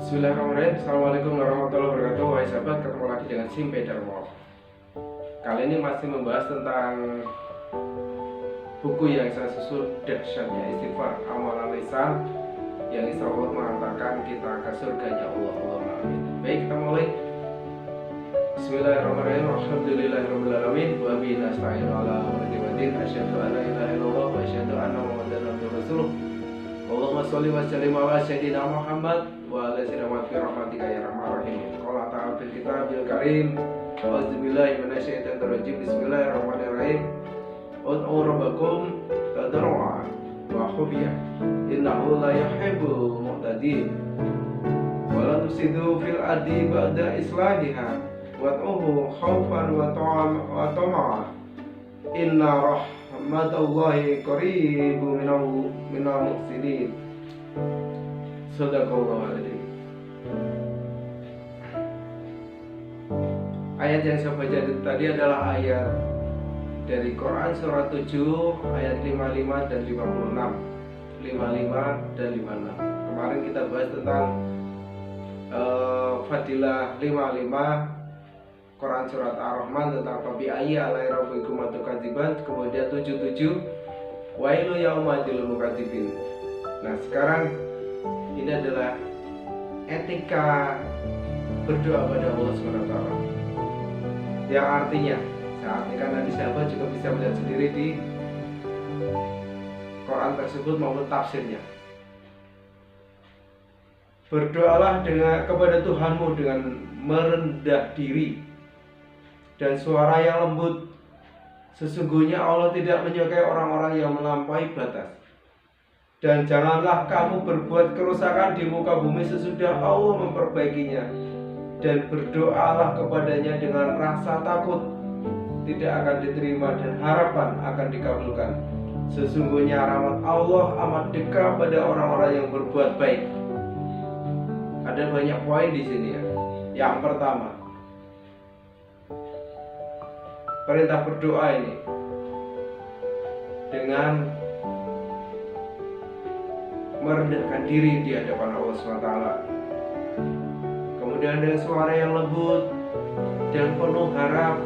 Bismillahirrahmanirrahim. Assalamualaikum warahmatullahi wabarakatuh. Wahai sahabat, ketemu lagi dengan Simpe Darmo. Kali ini masih membahas tentang buku yang saya susun, dahsyatnya istighfar amalan lisan, yang insya Allah mengantarkan kita ke surganya Allah. Allahumma amin. Baik, kita mulai. Bismillahirrahmanirrahim. Alhamdulillahirabbil alamin wa bihi nasta'inu ala umuri din. Asyhadu an la ilaha illallah wa asyhadu anna Muhammadan abduhu wa rasuluh. Allahumma sholli wa sallim ala sayyidina Muhammad wa ala sayyidina Muhammad bi rahmatika ya arhamar rahimin. Qala ta'ala fil kitabil karim. A'udzubillahi minasyaitonir rajim. Bismillahirrahmanirrahim. Ud'u rabbakum tadarru'an wa khufyah. Innahu la yuhibbul mu'tadin. Wa la tufsidu fil ardi ba'da islahiha. Wad'uhu khaufan wa tama'an. Inna rahmatallahi qaribun minal muhsinin. Shadaqallahu aladzim. Ayat yang saya baca tadi adalah ayat dari Quran surah 7 ayat 55 dan 56. 55 dan 56. Kemarin kita bahas tentang fadilah 55 Quran surat Ar-Rahman tentang Fabi ayyi alai rabbikum atukadziban, kemudian 77 wailu yaumadil mukadzibin. Nah, sekarang ini adalah etika berdoa pada Allah SWT, yang artinya saya artikan nanti sahabat juga bisa melihat sendiri di Quran tersebut maupun tafsirnya. Berdoalah kepada Tuhanmu dengan merendah diri dan suara yang lembut. Sesungguhnya Allah tidak menyukai orang-orang yang melampaui batas. Dan janganlah kamu berbuat kerusakan di muka bumi sesudah Allah memperbaikinya. Dan berdoalah kepadanya dengan rasa takut tidak akan diterima dan harapan akan dikabulkan. Sesungguhnya rahmat Allah amat dekat pada orang-orang yang berbuat baik. Ada banyak poin di sini ya. Yang pertama, perintah berdoa ini dengan merendahkan diri di hadapan Allah SWT, kemudian dengan suara yang lembut dan penuh harap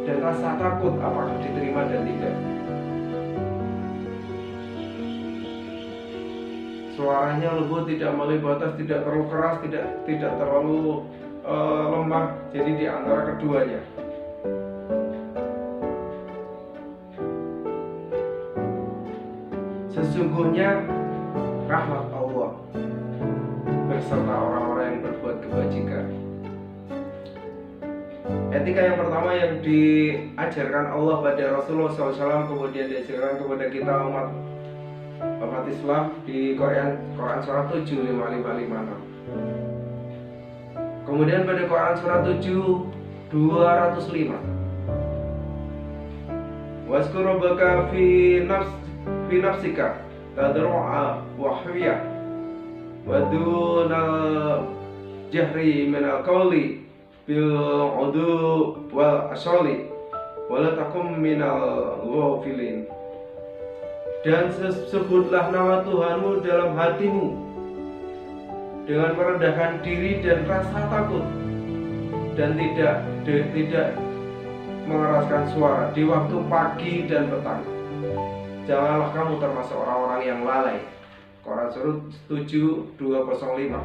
dan rasa takut apakah diterima dan tidak. Suaranya lembut, tidak melampaui batas, tidak terlalu keras, tidak terlalu lemah, jadi di antara keduanya. Sesungguhnya rahmat Allah beserta orang-orang yang berbuat kebajikan. Etika yang pertama yang diajarkan Allah pada Rasulullah SAW, kemudian diajarkan kepada kita umat Islam di Quran surah 7 5556. Kemudian pada Quran surah 7 205. Wazkur rabbaka fi nafsika tadarru'a wa khufyah wa dunal jahri minal qawli bil 'udu wal asali wa la takum minal ghafilin. Dan sebutlah nama Tuhanmu dalam hatimu dengan merendahkan diri dan rasa takut, dan tidak mengeraskan suara di waktu pagi dan petang. Janganlah kamu termasuk orang-orang yang lalai. Quran surah 7 205.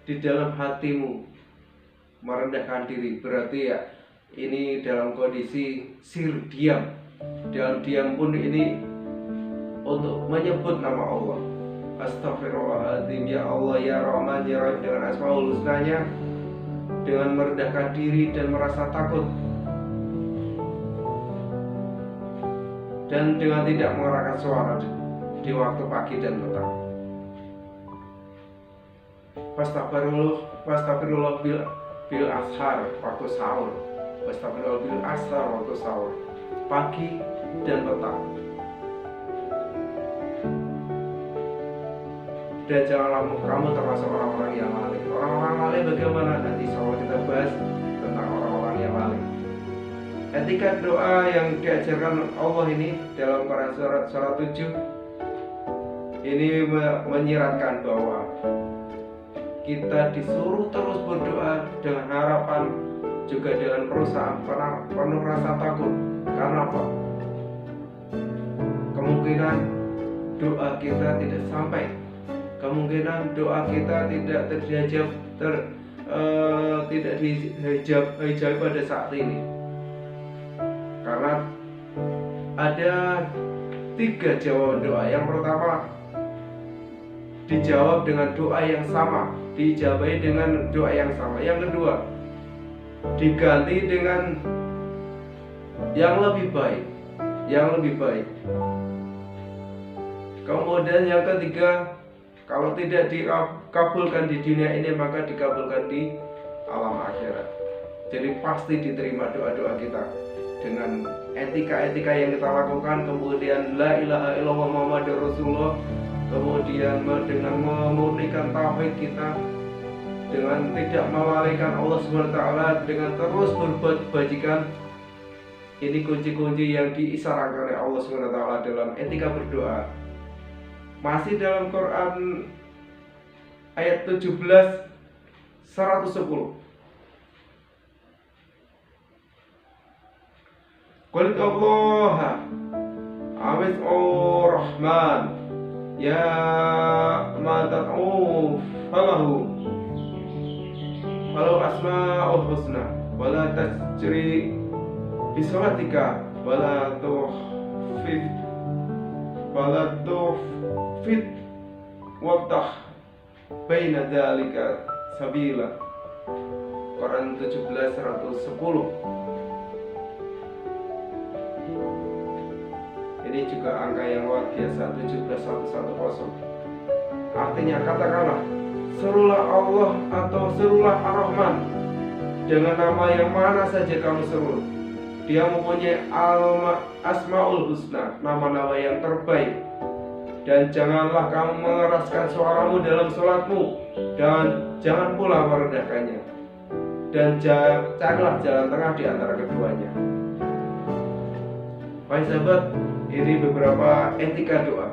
Di dalam hatimu merendahkan diri, berarti ya ini dalam kondisi diam. Dalam diam pun ini untuk menyebut nama Allah. Astagfirullahaladzim, ya Allah, ya Rahman, ya Rahim, dengan asmaul husnanya, dengan merendahkan diri dan merasa takut, dan dengan tidak mengeraskan suara di waktu pagi dan petang. Astagfirullah bil ashar, waktu sahur. Astagfirullah bil ashar, waktu sahur, pagi dan petang. Dan janganlah kamu termasuk orang-orang yang lalai. Orang-orang lalai bagaimana? Nanti insya Allah kita bahas tentang orang-orang yang lalai. Etika doa yang diajarkan Allah ini dalam Quran surat 7 Ini menyiratkan bahwa kita disuruh terus berdoa dengan harapan, juga dengan penuh rasa takut. Karena apa? Kemungkinan doa kita tidak sampai, kemungkinan doa kita tidak tidak dijawab pada saat ini. Karena ada 3 jawaban doa. Yang pertama, dijawab dengan doa yang sama, dijabahi dengan doa yang sama. Yang kedua, diganti dengan yang lebih baik. Kemudian yang ketiga, kalau tidak dikabulkan di dunia ini, maka dikabulkan di alam akhirat. Jadi pasti diterima doa-doa kita dengan etika-etika yang kita lakukan. Kemudian la ilaha illallah Muhammadur Rasulullah. Kemudian dengan memurnikan tauhid kita, dengan tidak melalaikan Allah SWT, dengan terus berbuat kebajikan. Ini kunci-kunci yang diisyaratkan oleh Allah SWT dalam etika berdoa. Masih dalam Quran ayat 17 110. Qul Allah awis Rahman ya ma tad'u falahu asma'ul husna wala tajri bi salatika wala tuhfit wabtah baina dzalika sabila. Quran 17 110. Ini juga angka yang luar biasa, 17110. Artinya, katakanlah, serulah Allah atau serulah Ar-Rahman dengan nama yang mana saja kamu seru. Dia mempunyai Asmaul Husna, nama-nama yang terbaik. Dan janganlah kamu mengeraskan suaramu dalam sholatmu, dan jangan pula merendahkannya. Dan carilah jalan tengah di antara keduanya. Baik sahabat, ini beberapa etika doa.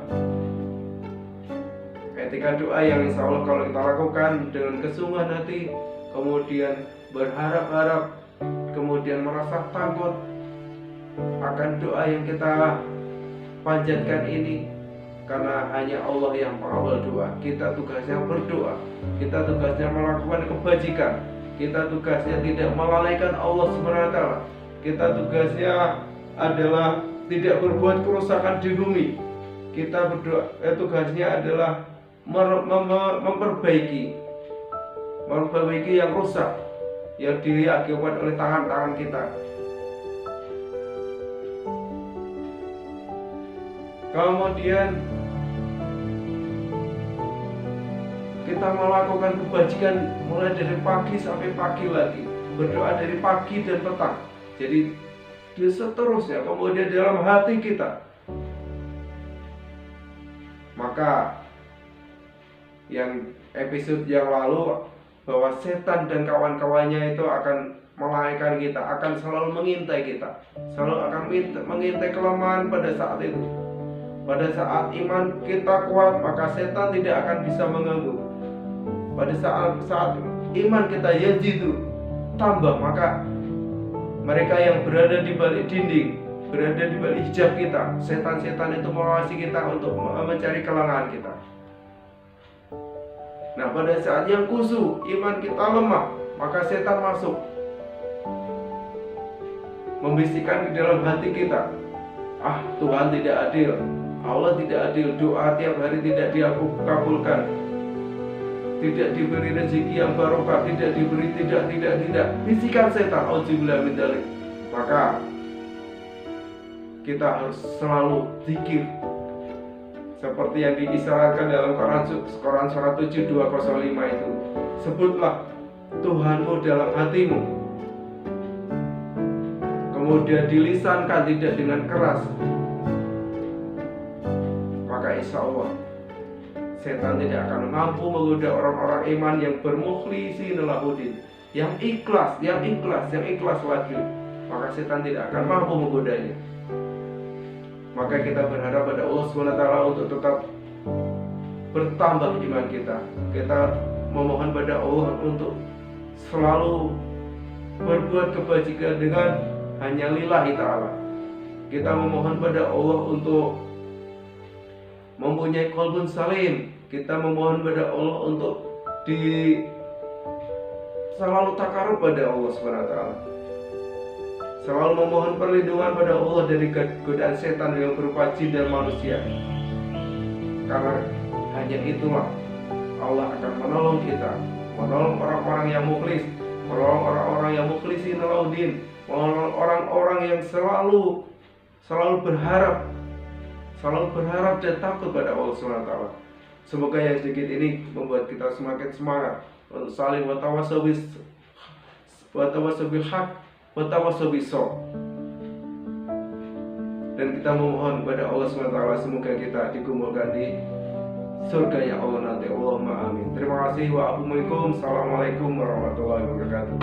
Etika doa yang insya Allah kalau kita lakukan dengan kesungguhan hati, kemudian berharap-harap, kemudian merasa takut akan doa yang kita panjatkan ini. Karena hanya Allah yang mengabul doa. Kita tugasnya berdoa, kita tugasnya melakukan kebajikan, kita tugasnya tidak melalaikan Allah SWT. Kita tugasnya adalah tidak berbuat kerusakan di bumi. Kita berdoa, tugasnya adalah memperbaiki yang rusak, yang diakibatkan oleh tangan-tangan kita. Kemudian kita melakukan kebajikan mulai dari pagi sampai pagi lagi, berdoa dari pagi dan petang. Jadi seterusnya, kemudian dalam hati kita. Maka yang episode yang lalu, bahwa setan dan kawan-kawannya itu akan melahirkan kita, akan selalu mengintai kita, selalu akan mengintai kelemahan pada saat itu. Pada saat iman kita kuat, maka setan tidak akan bisa mengganggu. Pada saat iman kita yajidu, tambah, maka mereka yang berada di balik dinding, berada di balik hijab kita, setan-setan itu mengawasi kita untuk mencari kelangan kita. Nah, pada saat yang khusyuk, iman kita lemah, maka setan masuk, membisikkan di dalam hati kita, Tuhan tidak adil, Allah tidak adil, doa tiap hari tidak dikabulkan, tidak diberi rezeki yang barokah, tidak diberi, tidak. Bisikan setan, auzubillah min dzalik. Maka kita harus selalu zikir seperti yang diisyaratkan dalam Quran surat 7 205 itu. Sebutlah Tuhanmu dalam hatimu, kemudian dilisankan, tidak dengan keras. Maka insya Allah setan tidak akan mampu menggoda orang-orang iman yang bermukhlisin lahuddin, yang ikhlas lagi. Maka setan tidak akan mampu menggodanya. Maka kita berharap pada Allah SWT untuk tetap bertambah iman kita. Kita memohon pada Allah untuk selalu berbuat kebajikan dengan hanya lillahi ta'ala. Kita memohon pada Allah untuk mempunyai qalbun salim. Kita memohon pada Allah untuk selalu takarub pada Allah SWT. Selalu memohon perlindungan pada Allah dari godaan setan yang berupa jin dan manusia. Karena hanya itulah Allah akan menolong kita, menolong orang-orang yang mukhlis, menolong orang-orang yang mukhlisin laudin, menolong orang-orang yang selalu berharap dan takut pada Allah SWT. Semoga yang sedikit ini membuat kita semakin semangat untuk saling watawasau bil haq, watawasau bis sabr. Dan kita memohon kepada Allah SWT semoga kita dikumpulkan di surga ya Allah nanti. Allahumma amin. Terima kasih. Assalamualaikum warahmatullahi wabarakatuh.